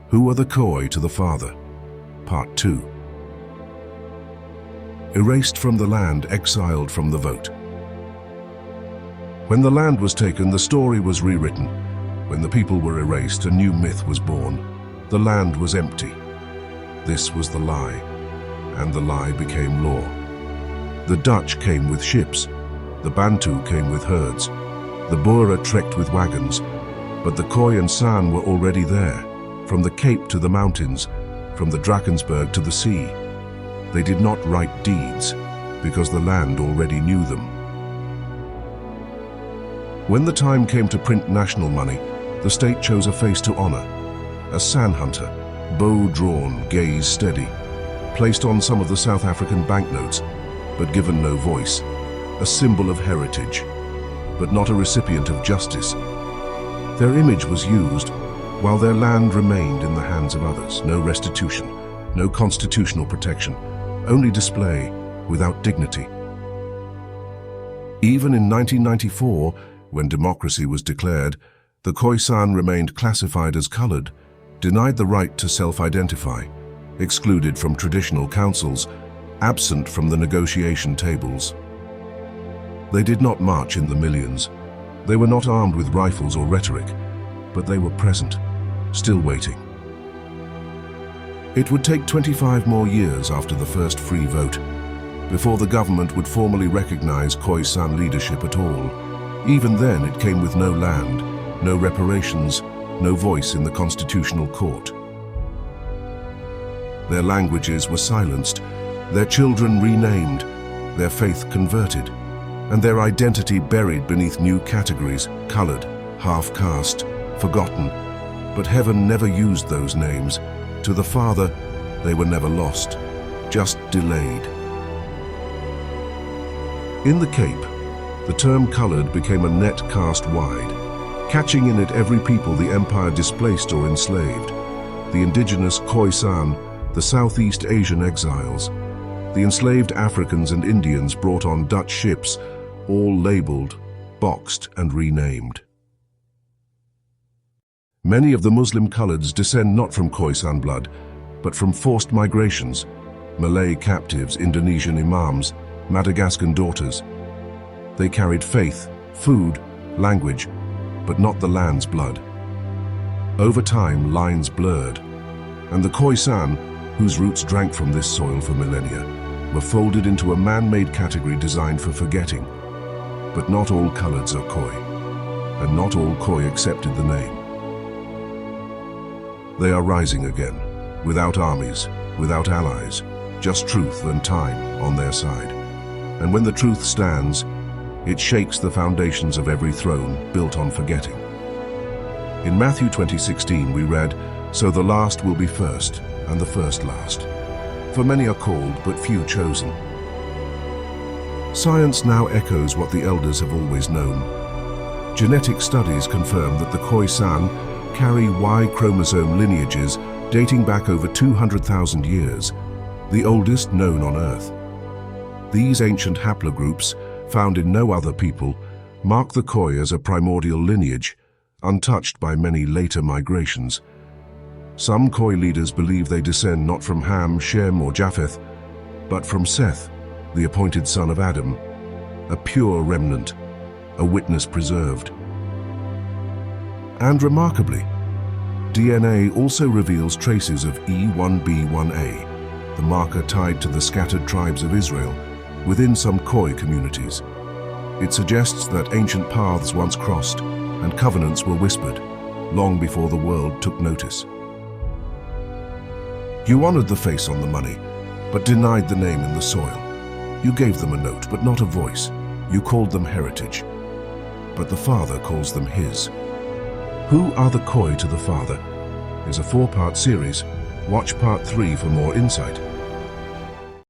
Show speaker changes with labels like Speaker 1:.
Speaker 1: Who are the Khoi to the father? Part 2. Erased from the land, exiled from the vote. When the land was taken, the story was rewritten. When the people were erased, a new myth was born. The land was empty. This was the lie, and the lie became law. The Dutch came with ships. The Bantu came with herds. The Boer trekked with wagons. But the Khoi and San were already there, from the Cape to the mountains, from the Drakensberg to the sea. They did not write deeds, because the land already knew them. When the time came to print national money, the state chose a face to honor. A San hunter, bow drawn, gaze steady, placed on some of the South African banknotes, but given no voice. A symbol of heritage, but not a recipient of justice. Their image was used, while their land remained in the hands of others. No restitution, no constitutional protection, only display without dignity. Even in 1994, when democracy was declared, the Khoi San remained classified as colored, denied the right to self-identify, excluded from traditional councils, absent from the negotiation tables. They did not march in the millions. They were not armed with rifles or rhetoric, but they were present, still waiting. It would take 25 more years after the first free vote before the government would formally recognize Khoi San leadership at all. Even then, it came with no land, no reparations, no voice in the constitutional court. Their languages were silenced, their children renamed, their faith converted, and their identity buried beneath new categories, colored, half-caste, forgotten. But heaven never used those names. To the Father, they were never lost, just delayed. In the Cape, the term colored became a net cast wide, catching in it every people the empire displaced or enslaved. The indigenous Khoi San, the Southeast Asian exiles, the enslaved Africans and Indians brought on Dutch ships, all labeled, boxed, and renamed. Many of the Muslim coloreds descend not from Khoi San blood, but from forced migrations, Malay captives, Indonesian imams, Madagascan daughters. They carried faith, food, language, but not the land's blood. Over time, lines blurred, and the Khoi San, whose roots drank from this soil for millennia, were folded into a man-made category designed for forgetting. But not all coloreds are Khoi, and not all Khoi accepted the name. They are rising again, without armies, without allies, just truth and time on their side. And when the truth stands, it shakes the foundations of every throne built on forgetting. In Matthew 20:16 we read, "So the last will be first, and the first last. For many are called, but few chosen." Science now echoes what the elders have always known. Genetic studies confirm that the Khoi San carry Y chromosome lineages dating back over 200,000 years, the oldest known on Earth. These ancient haplogroups, found in no other people, mark the Khoi as a primordial lineage, untouched by many later migrations. Some Khoi leaders believe they descend not from Ham, Shem, or Japheth, but from Seth, the appointed son of Adam, a pure remnant, a witness preserved. And remarkably, DNA also reveals traces of E1B1A, the marker tied to the scattered tribes of Israel, within some Khoi communities. It suggests that ancient paths once crossed and covenants were whispered, long before the world took notice. You honored the face on the money, but denied the name in the soil. You gave them a note, but not a voice. You called them heritage, but the Father calls them His. Who are the Khoi to the Father is a 4-part series. Watch part 3 for more insight.